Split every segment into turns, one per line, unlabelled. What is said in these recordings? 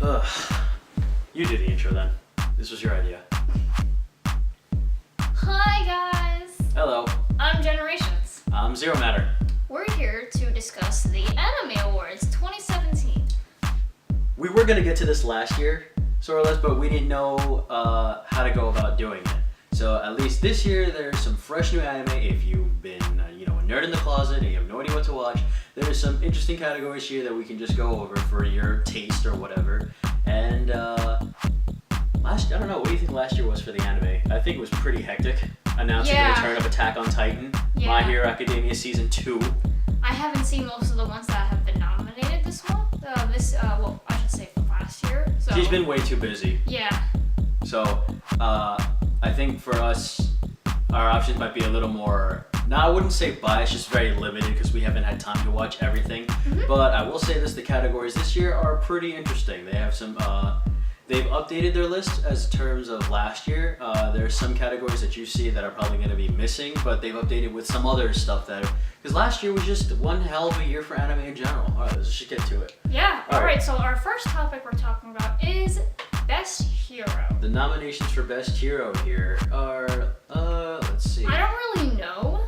Ugh. You do the intro then. This was your idea.
Hi guys!
Hello.
I'm Generations.
I'm Zero Matter.
We're here to discuss the Anime Awards 2017.
We were going to get to this last year, sort of less, but we didn't know how to go about doing it. So at least this year, there's some fresh new anime. If you've been, a nerd in the closet and you have no idea what to watch, there's some interesting categories here that we can just go over for your taste or whatever. And I don't know, what do you think last year was for the anime? I think it was pretty hectic. Announcing the return of Attack on Titan, My Hero Academia Season 2.
I haven't seen most of the ones that have been nominated this month. I should say from last year. So.
She's been way too busy.
Yeah.
So, I think for us, our options might be a little more, I wouldn't say biased, just very limited because we haven't had time to watch everything. Mm-hmm. But I will say this, the categories this year are pretty interesting. They have some, they've updated their list as terms of last year. There's some categories that you see that are probably going to be missing, but they've updated with some other stuff that, because last year was just one hell of a year for anime in general. All right, let's just get to it.
Yeah, alright, so our first topic we're talking about is Best Hero.
The nominations for Best Hero here are, let's see.
I don't really know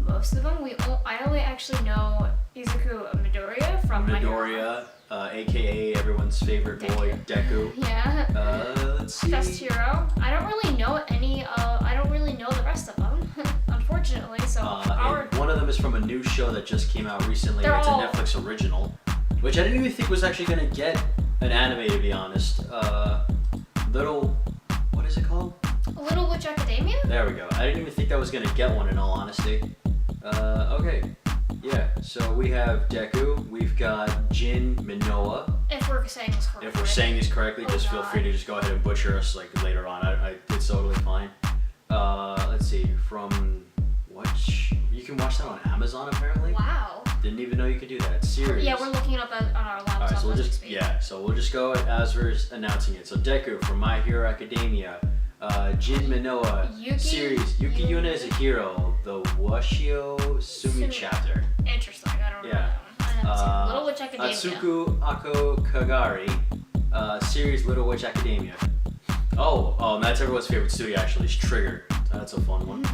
most of them. I only actually know Izuku Midoriya from
Midoriya, aka everyone's favorite boy, Deku.
Yeah.
Let's see.
Best Hero. I don't really know I don't really know the rest of them, unfortunately. So
one of them is from a new show that just came out recently. It's a Netflix original, which I didn't even think was actually going to get an anime, to be honest. What is it called?
Little Witch Academia?
There we go. I didn't even think that was going to get one, in all honesty. Okay. Yeah, so we have Deku, we've got Jin Minoa.
If we're saying this correctly.
If we're saying these correctly, just feel free to just go ahead and butcher us like later on. It's totally fine. Let's see, you can watch that on Amazon apparently.
Wow.
Didn't even know you could do that. It's series.
Yeah, we're looking it up on our laptop.
Alright, so we'll just go as we're announcing it. So Deku from My Hero Academia, Jin Minoa series, Yuki Yuna is a hero, the Washio Sumi chapter.
Interesting, I don't know that one. I haven't seen Little Witch Academia.
Atsuku Ako Kagari, series Little Witch Academia. Oh, and that's everyone's favorite studio actually, is Trigger. So that's a fun one.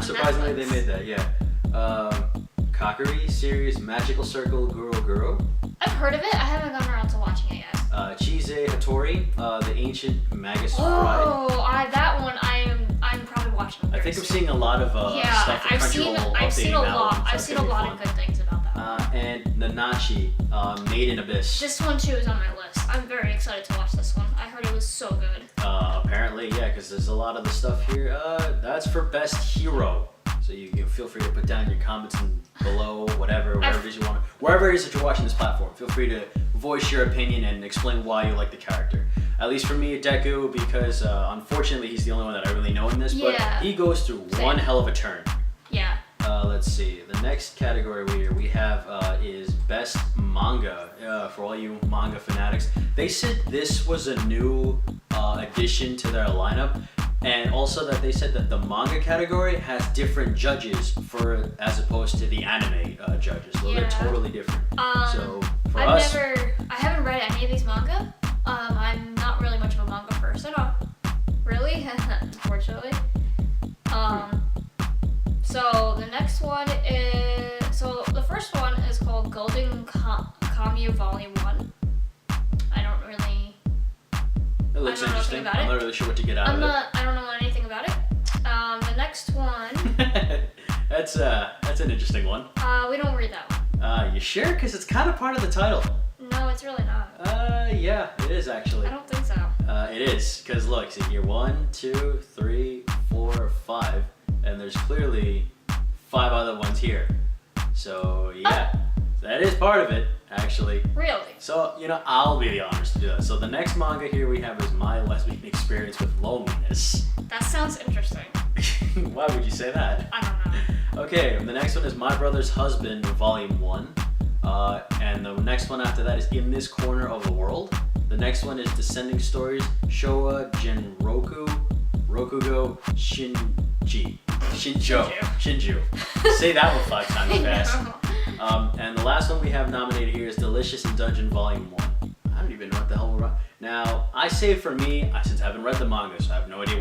Surprisingly, they made that, yeah. Kakari series Magical Circle Guru.
I've heard of it. I haven't gotten around to watching it yet.
Chise Hattori, the Ancient Magus Bride.
Oh, that one I'm probably watching.
I think I'm seeing a lot of stuff from Crunchyroll.
I've seen a lot of good things about that one.
And Nanachi, Made in Abyss.
This one too is on my list. I'm very excited to watch this one. I heard it was so good.
Apparently, yeah, because there's a lot of the stuff here. That's for Best Hero. So you can feel free to put down your comments below, wherever it is you want. Wherever it is that you're watching this platform, feel free to voice your opinion and explain why you like the character. At least for me, Deku, because unfortunately he's the only one that I really know in this, but he goes through one hell of a turn.
Yeah.
Let's see. The next category we have is Best Manga. For all you manga fanatics, they said this was a new addition to their lineup. And also that they said that the manga category has different judges as opposed to the anime judges. So they're totally different. So for
I haven't read any of these manga. I'm not really much of a manga person. Really, unfortunately. So the next one the first one is called Golden Kamuy Volume 1. I don't really.
It looks interesting. I'm not really sure what to get out of it.
I don't know anything about it. The next one.
That's an interesting one.
We don't read that one.
You sure? Because it's kind of part of the title.
No, it's really not.
Yeah, it is actually.
I don't think so.
It is, because look, see here, 1, 2, 3, 4, 5, and there's clearly 5 other ones here. So yeah, that is part of it, actually.
Really?
So, I'll be the honors to do that. So the next manga here we have is My Lesbian Experience with Loneliness.
That sounds interesting.
Why would you say that?
I don't know.
Okay, the next one is My Brother's Husband, Volume 1. And the next one after that is In This Corner of the World. The next one is Descending Stories, Showa Genroku, Rokugo Shinju. Say that one 5 times fast. And the last one we have nominated here is Delicious in Dungeon Volume 1. I don't even know what the hell we're on. Now, I say for me, since I haven't read the manga, so I have no idea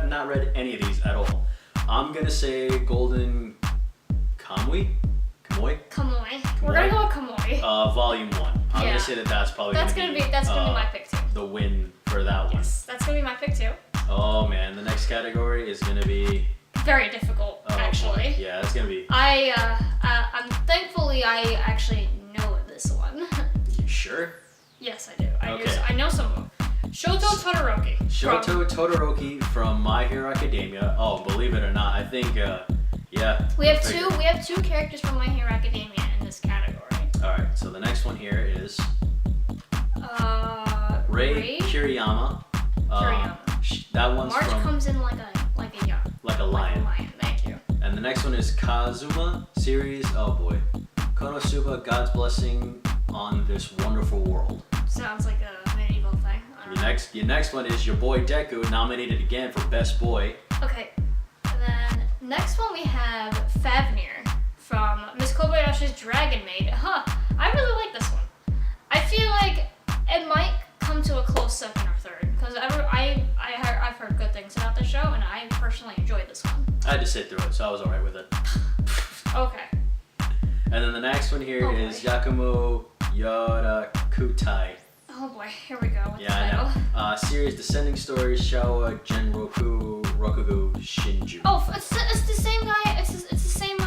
not read any of these at all. I'm gonna say Golden Kamuy? Kamuy?
Kamuy. We're gonna go with Kamuy.
Volume 1. I'm
Yeah.
gonna say that's probably
That's gonna be my pick too.
the win for that one.
Yes, that's gonna be my pick too.
Oh man, the next category is gonna be
Very difficult, actually.
boy. Yeah, it's gonna be.
I'm thankfully I actually know this one.
You sure?
Yes, I do.
Okay.
I know some of them. Shoto Todoroki.
Shoto Todoroki from My Hero Academia. Oh, believe it or not, I think yeah.
We have two characters from My Hero Academia in this category.
All right, so the next one here is Rei Kiriyama.
Kiriyama.
That one's
March
from
comes in like a lion.
like a lion.
Thank you.
And the next one is Kazuma series. Oh boy, Konosuba, God's blessing on this wonderful world.
Sounds like a medieval thing. I don't know.
Your next one is your boy Deku, nominated again for Best Boy.
Okay. And then next one we have Fafnir from Miss Kobayashi's Dragon Maid. I really like this one. I feel like it might come to a close second or third because I've heard good things about the show and I personally enjoyed this one.
I had to sit through it, so I was alright with it.
Okay.
And then the next one here
Oh,
is
boy.
Yakumo Yorakutai.
Oh boy, here we go with the
Yeah,
title.
I know. Series Descending Stories Shawa Genroku Rokugu Shinju.
Oh, it's the same guy. It's the same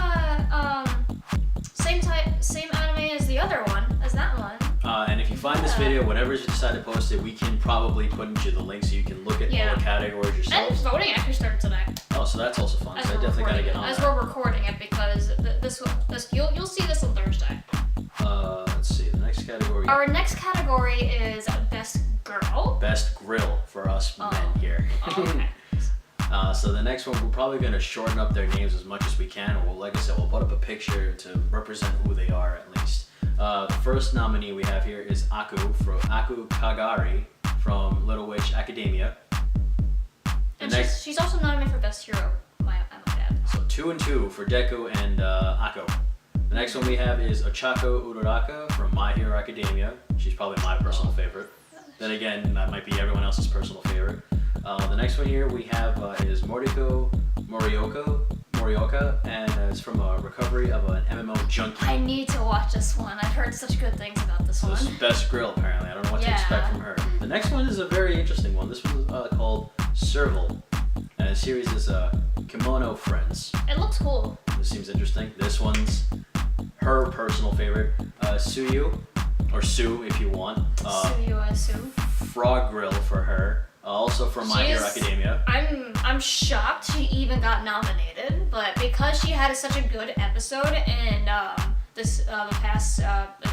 same anime as the other one, as that one.
And if you find this video, whatever you decide to post it, we can probably put into the link so you can look at all the categories
And
yourself.
voting actually started today.
Oh, so that's also fun.
As
So I
we're
definitely gotta
recording
get
it.
on
As
that.
we're recording it because this you'll see this on Thursday.
Let's see. The next category.
Our next category is Best Girl.
Best grill for us men here.
Oh, okay.
So the next one, we're probably going to shorten up their names as much as we can. Well, like I said, we'll put up a picture to represent who they are at least. The first nominee we have here is Aku Kagari from Little Witch Academia.
And she's also nominated for Best Hero, I might add.
So 2 and 2 for Deku and Ako. The next one we have is Ochako Uraraka from My Hero Academia. She's probably my personal favorite. Then again, that might be everyone else's personal favorite. The next one here we have is Moriko Morioka, and it's from a recovery of an MMO junkie.
I need to watch this one. I've heard such good things about this
So
one.
this is Best Grill, apparently. I don't know what to expect from her. The next one is a very interesting one. This one is called Serval, and the series is Kimono Friends.
It looks cool.
This seems interesting. This one's her personal favorite, Suyu, or Sue if you want.
Suyu, I assume.
Frog Grill for her. Also from My Hero Academia.
I'm shocked she even got nominated, but because she had such a good episode in the past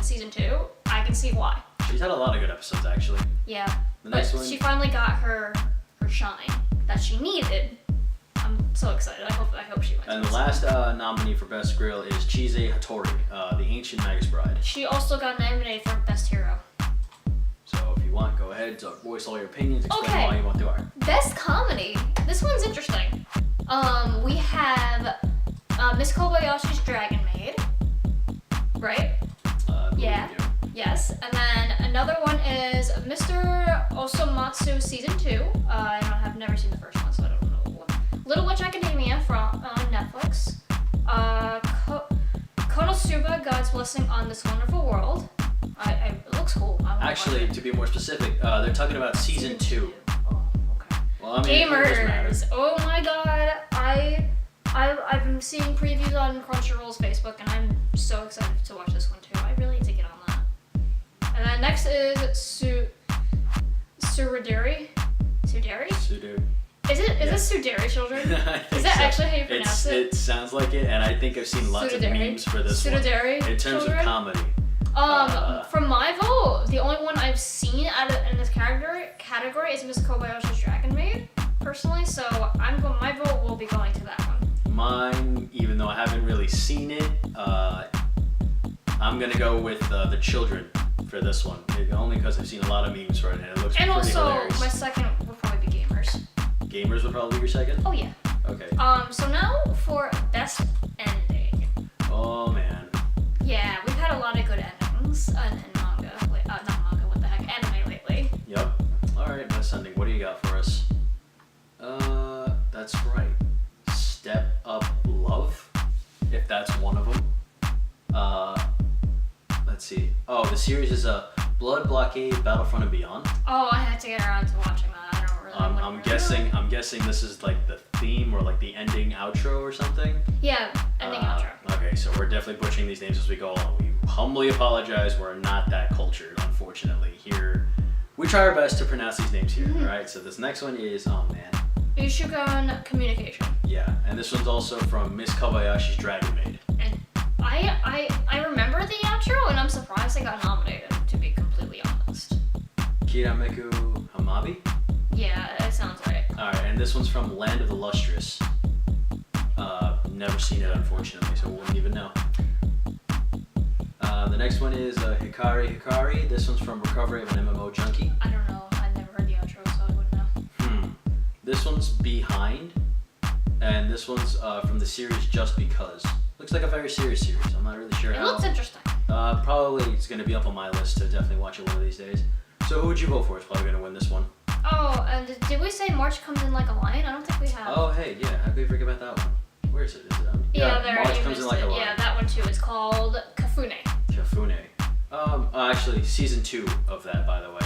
season 2, I can see why.
She's had a lot of good episodes actually.
Yeah.
The next
but
one.
she finally got her shine that she needed. I'm so excited. I hope she wins.
And the last nominee for Best Grill is Chise Hattori, the Ancient Magus Bride.
She also got nominated for Best Hero.
So if you want, go ahead, voice all your opinions, explain
Okay.
why you want to are.
Best comedy. This one's interesting. We have Miss Kobayashi's Dragon Maid, right? Yeah.
We do.
Yes. And then another one is Mr. Osomatsu Season 2. I've never seen the first one, so I don't know. Little Witch Academia from Netflix. Konosuba, God's Blessing on This Wonderful World. It looks cool.
Actually, to be more specific, they're talking about season 2.
Oh, okay.
Well, I mean, it doesn't matter.
Gamers. Oh my god. I've been seeing previews on Crunchyroll's Facebook and I'm so excited to watch this one too. I really need to get on that. And then next is Suruderi?
Sudo.
Is it Suderi, children?
I think
Is that
so.
actually how you pronounce it?
It sounds like it, and I think I've seen lots of memes for this one.
Suderi,
In terms
children?
of comedy.
From my vote, the only one I've seen in this category is Miss Kobayashi's Dragon Maid, personally. So my vote will be going to that one.
Mine, even though I haven't really seen it, I'm gonna go with the children for this one. Only because I've seen a lot of memes for it, and it looks
And
pretty
also,
hilarious.
my second would probably be Gamers.
Gamers would probably be your second?
Oh yeah.
Okay.
So now for best ending.
Oh man.
Yeah, we've had a lot of good endings in manga. Not manga. What the heck? Anime lately.
That's right. Step Up Love, if that's one of them. Let's see. Oh, the series is Blood Blockade, Battlefront and Beyond.
Oh, I had to get around to watching that. I don't really.
I'm guessing this is like the theme or like the ending outro or something.
Yeah, ending outro.
Okay, so we're definitely butchering these names as we go along. We humbly apologize. We're not that cultured, unfortunately. Here, we try our best to pronounce these names here. All right. So this next one is
Ushugan Communication.
Yeah, and this one's also from Miss Kobayashi's Dragon Maid.
And I remember the outro, and I'm surprised I got nominated. To be completely honest.
Kirameku Hamabi.
Yeah, it sounds right.
All right, and this one's from Land of the Lustrous. Never seen it, unfortunately, so wouldn't even know. The next one is Hikari Hikari. This one's from Recovery of an MMO Junkie.
I don't know. I never heard the outro, so I wouldn't know.
This one's Behind, and this one's from the series Just Because. Looks like a very serious series. I'm not really sure
It
how.
looks interesting.
Probably it's going to be up on my list to definitely watch it one of these days. So who would you vote for is probably going to win this one?
Oh, and did we say March comes in like a lion? I don't think we have.
Oh, hey, yeah. How could we forget about that one? Where is it?
Yeah, there
March
you
comes in
missed
like
it.
a lion.
Yeah, that one too is called Kafune.
Kafune. Actually, season 2 of that, by the way.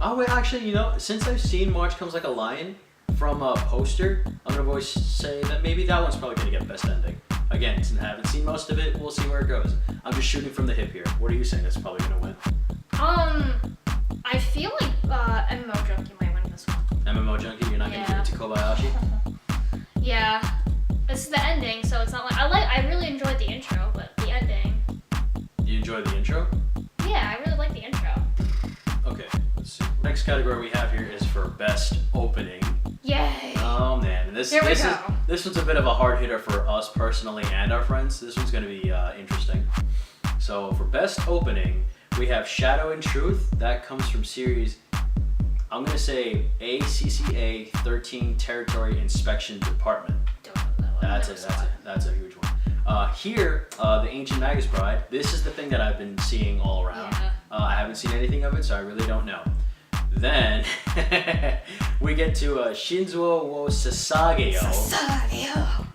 Oh, wait, actually, since I've seen March Comes Like a Lion from a poster, I'm going to voice say that maybe that one's probably going to get best ending. Again, since I haven't seen most of it, we'll see where it goes. I'm just shooting from the hip here. What are you saying that's probably going to win?
I feel like MMO Junkie might win this one.
MMO Junkie, you're not going to give it to Kobayashi?
Yeah. This is the ending, so it's not like I really enjoyed the intro, but the ending.
You enjoyed the intro?
Yeah, I really like the intro.
Okay, let's see. Next category we have here is for best opening.
Yay!
Oh man, this one's a bit of a hard hitter for us personally and our friends. This one's going to be interesting. So for best opening, we have Shadow and Truth. That comes from series, I'm going to say ACCA 13 Territory Inspection Department.
Don't know that one.
That's a huge one. Here, the Ancient Magus Bride. This is the thing that I've been seeing all around.
Yeah.
I haven't seen anything of it, so I really don't know. Then we get to Shinzuo wo Sasageo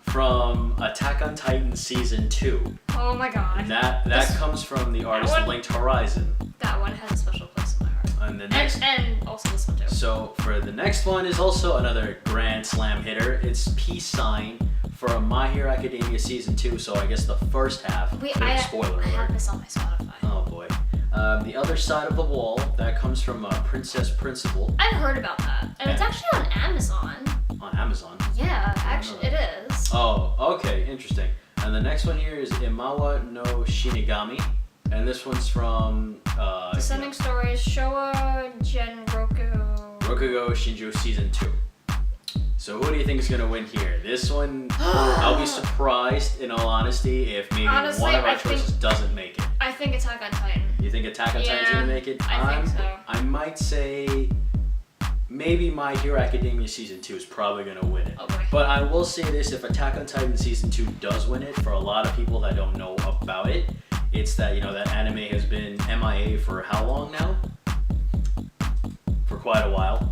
from Attack on Titan Season 2.
Oh my god.
And that comes from the artist Linked Horizon.
That one has a special place in my heart.
And the next,
and also this one too.
So for the next one is also another Grand Slam hitter. It's Peace Sign for My Hero Academia Season 2, so I guess the first half. Spoiler
I have
alert.
this on my Spotify.
Oh boy. The Other Side of the Wall, that comes from Princess Principal.
I've heard about that. And it's actually on Amazon.
On Amazon?
Yeah, actually it is.
Oh, okay, interesting. And the next one here is Imawa no Shinigami. And this one's from...
Descending Stories, Showa Genroku.
Rokugo Shinju Season 2. So who do you think is going to win here? This one, I'll be surprised, in all honesty, if maybe one of our choices doesn't make it.
I think Attack on Titan.
You think Attack on Titan's going to make it?
I think so.
I might say maybe My Hero Academia Season 2 is probably going to win it.
Okay.
But I will say this, if Attack on Titan Season 2 does win it, for a lot of people that don't know about it, it's that, that anime has been MIA for how long now? For quite a while.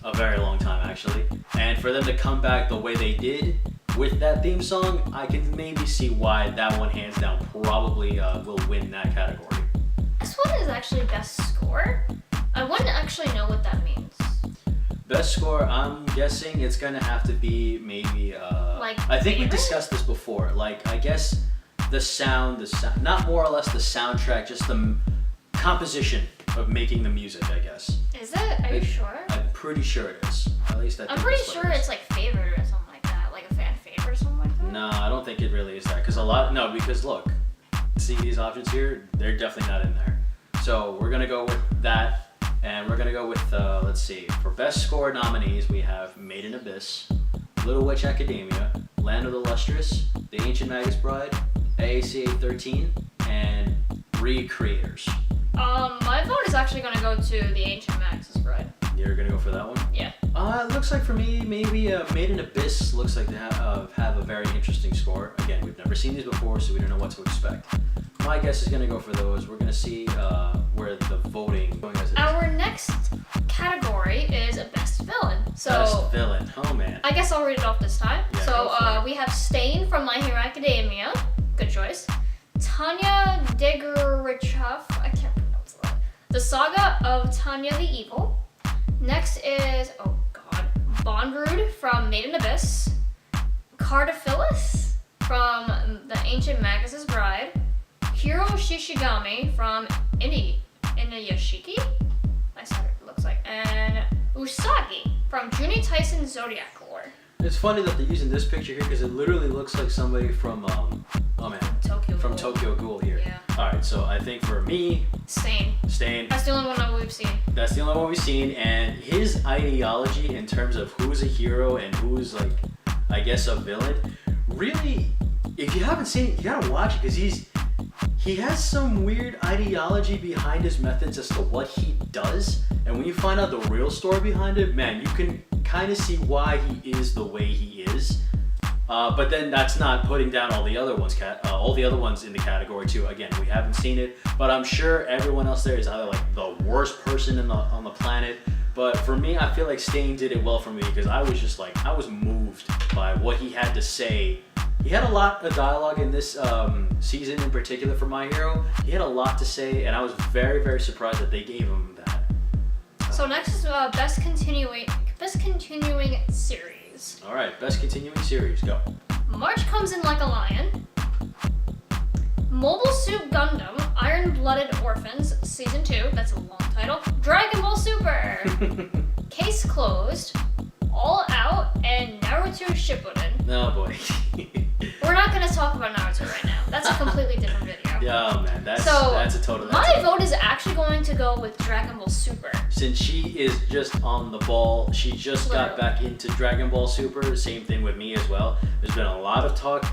A very long time, actually. And for them to come back the way they did with that theme song, I can maybe see why that one, hands down, probably will win that category.
This one is actually best score. I wouldn't actually know what that means.
Best score, I'm guessing it's gonna have to be maybe, I think we discussed this before. Like, I guess the sound, not more or less the soundtrack, just the composition of making the music, I guess.
Is it? Are you sure?
I'm pretty sure it is. At least I think
I'm pretty sure it's like favorite or something like that, like a fan favorite or something like that.
No, I don't think it really is that. Because look, see these options here? They're definitely not in there. So we're going to go with that. And we're going to go with, let's see, for best score nominees, we have Made in Abyss, Little Witch Academia, Land of the Lustrous, The Ancient Magus Bride, AACA 13, and Recreators.
My vote is actually going to go to The Ancient Magus Bride.
You're going to go for that one?
Yeah.
It looks like for me, maybe Made in Abyss looks like they have a very interesting score. Again, we've never seen these before, so we don't know what to expect. My guess is going to go for those. We're going to see where the voting going as it is.
Our next category is Best Villain. So
Best Villain. Oh, man.
I guess I'll read it off this time.
Yeah,
So
go for it.
we have Stain from My Hero Academia. Good choice. Tanya Degurichov. I can't pronounce that. The Saga of Tanya the Evil. Next is, oh god, Bondrud from Made in Abyss. Cardophilus from The Ancient Magus' Bride. Hiro Shishigami from Inuyashiki. Nice how it looks like. And Usagi from Juni Tyson Zodiac Lore.
It's funny that they're using this picture here because it literally looks like somebody from Tokyo Ghoul here.
Yeah.
All right, so I think for me,
Stain.
Stain.
That's the only one that we've seen.
That's the only one we've seen, and his ideology in terms of who's a hero and who's like, I guess, a villain. Really, if you haven't seen it, you gotta watch it because he has some weird ideology behind his methods as to what he does, and when you find out the real story behind it, man, you can kind of see why he is the way he is. But then that's not putting down all the other ones, all the other ones in the category too. Again, we haven't seen it, but I'm sure everyone else there is either like the worst person on the planet. But for me, I feel like Stain did it well for me because I was just like, I was moved by what he had to say. He had a lot of dialogue in this season in particular for My Hero. He had a lot to say, and I was very, very surprised that they gave him that.
So next is best continuing series.
All right, best continuing series, go.
March Comes in Like a Lion. Mobile Suit Gundam Iron Blooded Orphans Season 2. That's a long title. Dragon Ball Super. Case Closed. All Out and Naruto Shippuden.
Oh boy.
We're not gonna talk about Naruto right now. That's a completely different video.
Yeah, man, that's a total.
My vote is actually going to go with Dragon Ball Super.
Since she is just on the ball, she just got
Literally.
back into Dragon Ball Super. Same thing with me as well. There's been a lot of talk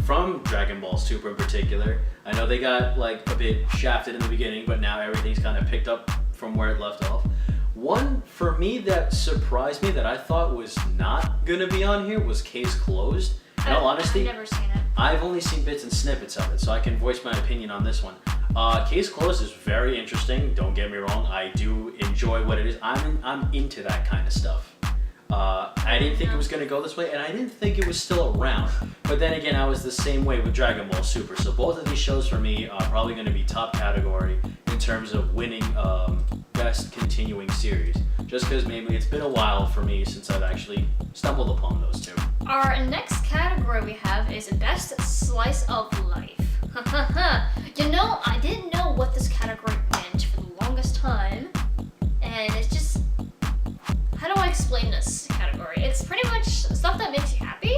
from Dragon Ball Super in particular. I know they got like a bit shafted in the beginning, but now everything's kind of picked up from where it left off. One for me that surprised me that I thought was not gonna be on here was Case Closed. In all honesty,
I've never seen it.
I've only seen bits and snippets of it, so I can voice my opinion on this one. Case Closed is very interesting. Don't get me wrong. I do enjoy what it is. I'm into that kind of stuff. I didn't think it was gonna go this way, and I didn't think it was still around. But then again, I was the same way with Dragon Ball Super. So both of these shows for me are probably gonna be top category in terms of winning best continuing series. Just because maybe it's been a while for me since I've actually stumbled upon those two.
Our next category we have is Best Slice of Life. You know, I didn't know what this category meant for the longest time, and it's just, how do I explain this category? It's pretty much stuff that makes you happy,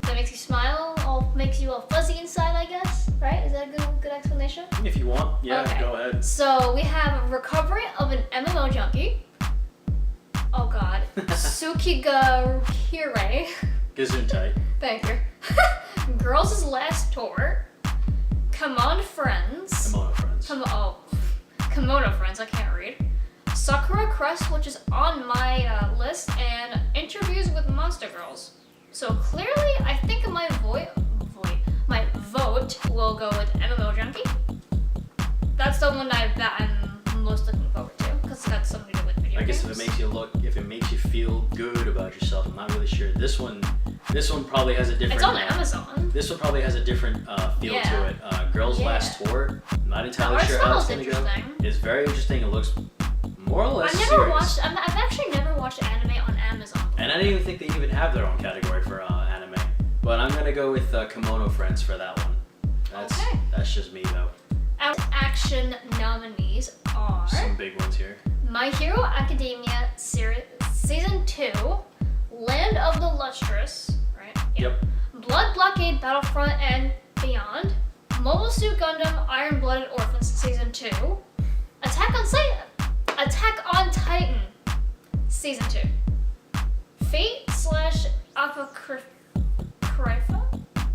that makes you smile, all makes you all fuzzy inside, I guess, right? Is that a good explanation?
If you want, yeah,
Okay.
go ahead.
So we have Recovery of an MMO Junkie. Oh god. Tsukigahire.
Gesundheit.
Thank you. Girls' Last Tour. Command Friends.
Kimono Friends.
Kimono Friends, I can't read. Sakura Crest, which is on my list, and Interviews with Monster Girls. So clearly, I think my vote will go with MMO Junkie. That's the one that I'm most looking forward to, because that's something to do with video
I guess
games.
if it makes you feel good about yourself, I'm not really sure. This one probably has a different.
It's on Amazon.
This one probably has a different feel
Yeah.
to it. Girls'
Yeah.
Last Tour. I'm not
The
entirely
art
sure how it's
style's
gonna go.
interesting.
It's very interesting. It looks more or less serious.
I've actually never watched anime on Amazon before.
And I didn't even think they even have their own category for anime. But I'm gonna go with Kimono Friends for that one.
Okay.
That's just me though.
Our action nominees are
Some big ones here.
My Hero Academia series, Season 2, Land of the Lustrous, right? Yeah.
Yep.
Blood Blockade Battlefront and Beyond, Mobile Suit Gundam Iron Blooded Orphans Season 2, Attack on Titan Season 2, Fate / Apocrypha?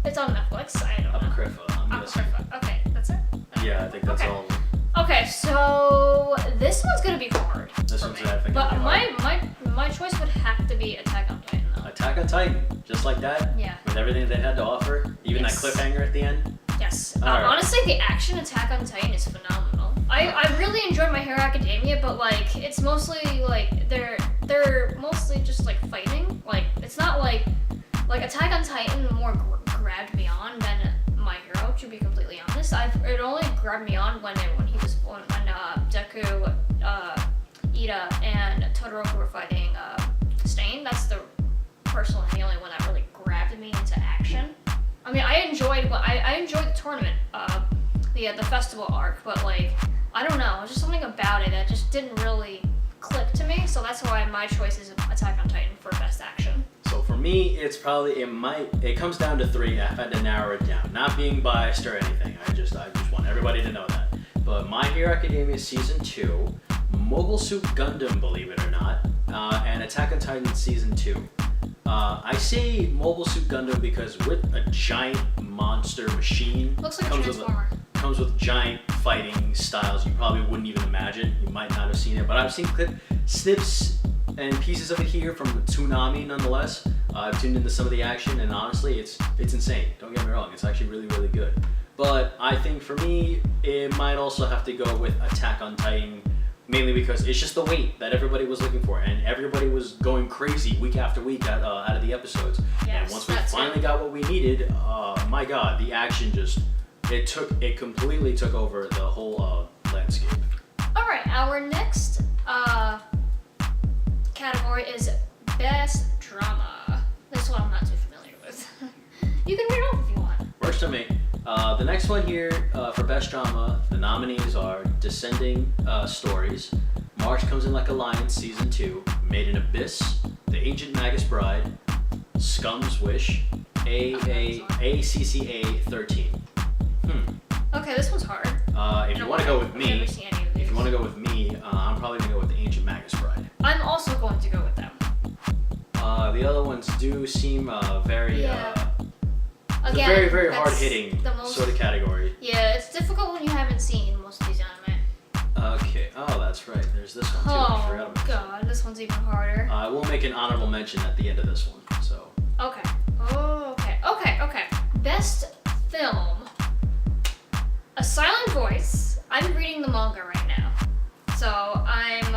It's on Netflix, I don't know.
Apocrypha, I'm guessing.
Apocrypha, okay, that's it?
Yeah, I think that's
Okay.
all of them.
Okay, so this one's gonna be hard.
This
for
one's
me.
definitely
But
gonna be hard.
my choice would have to be Attack on Titan though.
Attack on Titan, just like that.
Yeah.
With everything they had to offer, even
Yes.
that cliffhanger at the end.
Yes.
Alright.
Honestly, the action Attack on Titan is phenomenal. I really enjoyed My Hero Academia, but like it's mostly like they're mostly just like fighting. Like it's not like Attack on Titan more grabbed me on than My Hero, to be completely honest. It only grabbed me on when Deku, Ida, and Todoroki were fighting Stain. That's personally the only one that really grabbed me into action. I mean, I enjoyed the tournament, the festival arc, but like, I don't know, just something about it that just didn't really click to me. So that's why my choice is Attack on Titan for best action.
So for me, it comes down to 3. I've had to narrow it down. Not being biased or anything. I just want everybody to know that. But My Hero Academia Season 2, Mobile Suit Gundam, believe it or not, and Attack on Titan Season 2. I say Mobile Suit Gundam because with a giant monster machine,
looks like a Transformer.
Comes with giant fighting styles you probably wouldn't even imagine. You might not have seen it, but I've seen snips and pieces of it here from Toonami nonetheless. I've tuned into some of the action, and honestly, it's insane. Don't get me wrong, it's actually really, really good. But I think for me, it might also have to go with Attack on Titan, mainly because it's just the weight that everybody was looking for, and everybody was going crazy week after week out of the episodes.
Yes,
and once we finally got what we needed, my God, the action it completely took over the whole landscape.
All right, our next category is Best Drama. This one I'm not too familiar with. You can read it off if you want.
Works to me. The next one here for Best Drama, the nominees are Descending Stories, March Comes in Like a Lion Season 2, Made in Abyss, The Ancient Magus Bride, Scum's Wish, ACCA 13.
Okay, this one's hard.
If you want to go with me,
never seen any of these.
I'm probably going to go with The Ancient Magus Bride.
I'm also going to go with them.
The other ones do seem very...
Again,
very, very hard-hitting sort of category.
Yeah, it's difficult when you haven't seen most of these anime.
Okay. Oh, that's right. There's this one too. I forgot about
God, this one's even harder.
I will make an honorable mention at the end of this one. So.
Okay. Okay. Best film. A Silent Voice. I'm reading the manga right now, so I'm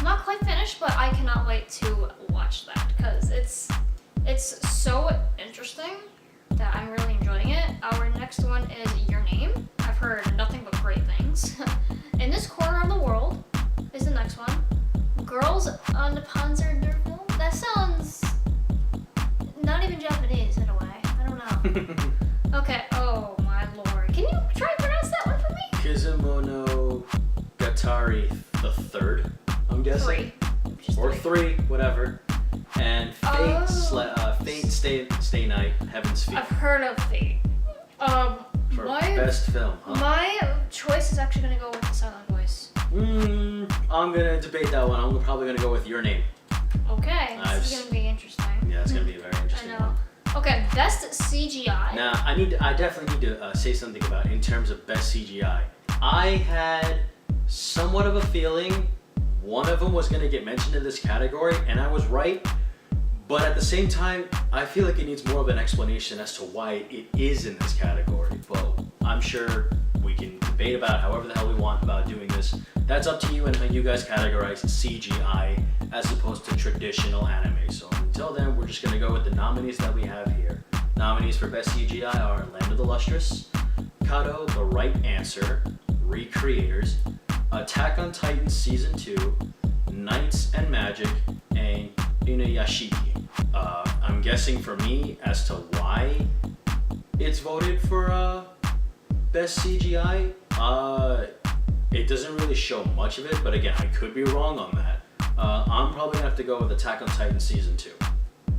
not quite finished, but I cannot wait to watch that because it's so interesting that I'm really enjoying it. Our next one is Your Name. I've heard nothing but great things. In This Corner of the World is the next one. Girls on the Panzerderville. That sounds not even Japanese in a way. I don't know. Okay. Oh my lord. Can you try and pronounce that one for me?
Kizumono Gatari the Third. I'm guessing. 3, whatever. And Fate Stay Night, Heaven's Feet.
I've heard of Fate.
For best film, huh?
My choice is actually gonna go with The Silent Voice.
I'm gonna debate that one. I'm probably gonna go with Your Name.
Okay, this is gonna be interesting.
Yeah, it's gonna be a very interesting one.
Okay, best CGI.
Now, I definitely need to say something about in terms of best CGI. I had somewhat of a feeling one of them was going to get mentioned in this category, and I was right. But at the same time, I feel like it needs more of an explanation as to why it is in this category. But I'm sure we can debate about however the hell we want about doing this. That's up to you and how you guys categorize CGI as opposed to traditional anime. So until then, we're just going to go with the nominees that we have here. Nominees for best CGI are Land of the Lustrous, Kato, The Right Answer, Recreators, Attack on Titan Season 2, Knights and Magic, and Inuyashiki. I'm guessing for me as to why it's voted for best CGI. It doesn't really show much of it, but again, I could be wrong on that. I'm probably gonna have to go with Attack on Titan Season 2.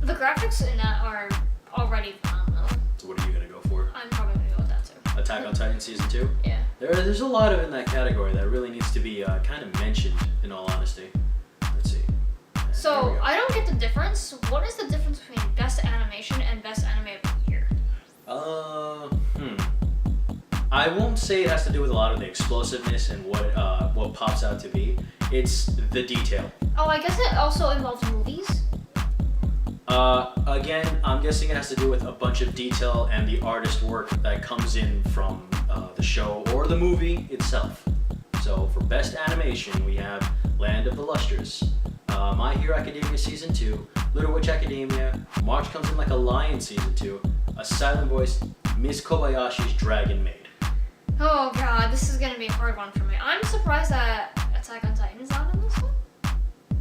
The graphics in that are already phenomenal.
So what are you gonna go for?
I'm probably gonna go with that too.
Attack on Titan Season 2?
Yeah.
There's a lot of in that category that really needs to be kind of mentioned, in all honesty. Let's see.
So, I don't get the difference. What is the difference between best animation and best anime of the year?
I won't say it has to do with a lot of the explosiveness and what pops out to be. It's the detail.
Oh, I guess it also involves movies.
Again, I'm guessing it has to do with a bunch of detail and the artist work that comes in from the show or the movie itself. So for best animation, we have Land of the Lustrous, My Hero Academia Season 2, Little Witch Academia, March Comes in Like a Lion Season 2, A Silent Voice, Miss Kobayashi's Dragon Maid.
Oh god, this is gonna be a hard one for me. I'm surprised that Attack on Titan's not in this one.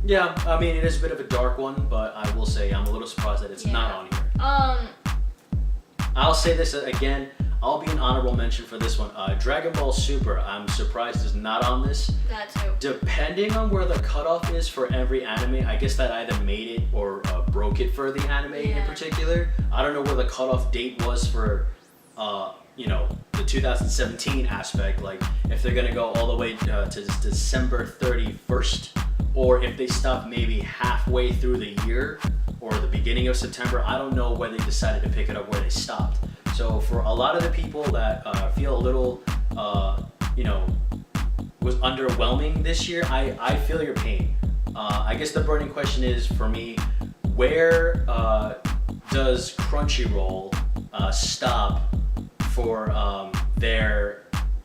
Yeah, I mean, it is a bit of a dark one, but I will say I'm a little surprised that it's not on here. I'll say this again. I'll be an honorable mention for this one. Dragon Ball Super, I'm surprised is not on this.
That too.
Depending on where the cutoff is for every anime, I guess that either made it or broke it for the anime in particular. I don't know where the cutoff date was for, the 2017 aspect. Like, if they're gonna go all the way to December 31st, or if they stop maybe halfway through the year or the beginning of September. I don't know where they decided to pick it up where they stopped. So for a lot of the people that feel a little, was underwhelming this year, I feel your pain. I guess the burning question is for me, where does Crunchyroll stop for their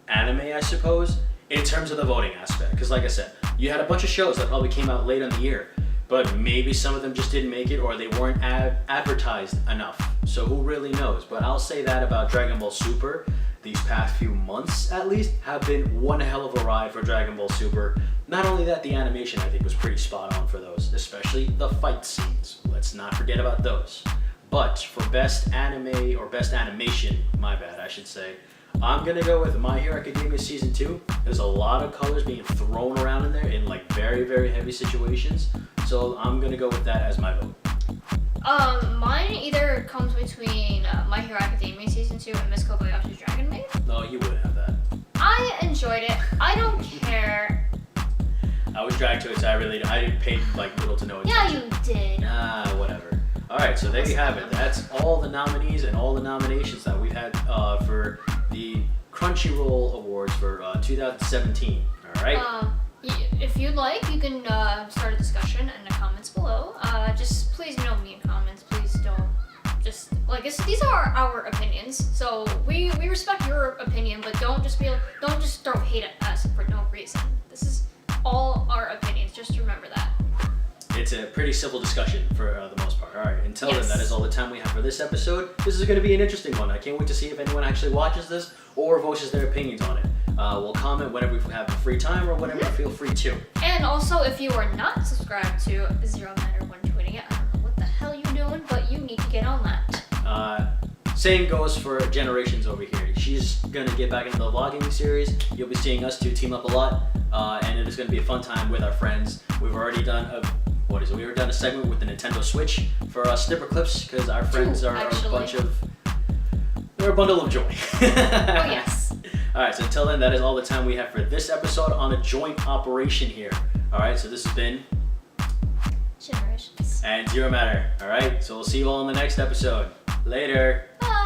anime, I suppose, in terms of the voting aspect? Because like I said, you had a bunch of shows that probably came out late in the year, but maybe some of them just didn't make it or they weren't advertised enough. So who really knows? But I'll say that about Dragon Ball Super. These past few months, at least, have been one hell of a ride for Dragon Ball Super. Not only that, the animation I think was pretty spot on for those, especially the fight scenes. Let's not forget about those. But for best anime or best animation, my bad, I should say, I'm gonna go with My Hero Academia Season 2. There's a lot of colors being thrown around in there in like very, very heavy situations. So I'm gonna go with that as my vote.
Mine either comes between My Hero Academia Season 2 and Miss Kobayashi's Dragon Maid.
No, you wouldn't have that.
I enjoyed it. I don't care.
I was dragged to it, so I didn't pay like little to no attention.
Yeah, you did.
Whatever. Alright, so there you have it. That's all the nominees and all the nominations that we've had for the Crunchyroll Awards for 2017. Alright?
If you'd like, you can start a discussion in the comments below. Just please no mean comments. Please don't just these are our opinions. So we respect your opinion, but don't just throw hate at us for no reason. This is all our opinions. Just remember that.
It's a pretty civil discussion for the most part. All right, until then,
Yes.
that is all the time we have for this episode. This is going to be an interesting one. I can't wait to see if anyone actually watches this or voices their opinions on it. We'll comment whenever we have free time or whenever we feel free to.
And also, if you are not subscribed to Zero Matter One Tweeting It, I don't know what the hell you're doing, but you need to get on that.
Same goes for Generations over here. She's gonna get back into the vlogging series. You'll be seeing us two team up a lot, and it is gonna be a fun time with our friends. We've already done we were done a segment with the Nintendo Switch for snipper clips because our friends are they're a bundle of joy.
Oh yes.
All right, so until then, that is all the time we have for this episode on a joint operation here. All right, so this has been
Generations.
and Zero Matter. All right, so we'll see you all in the next episode. Later.
Bye.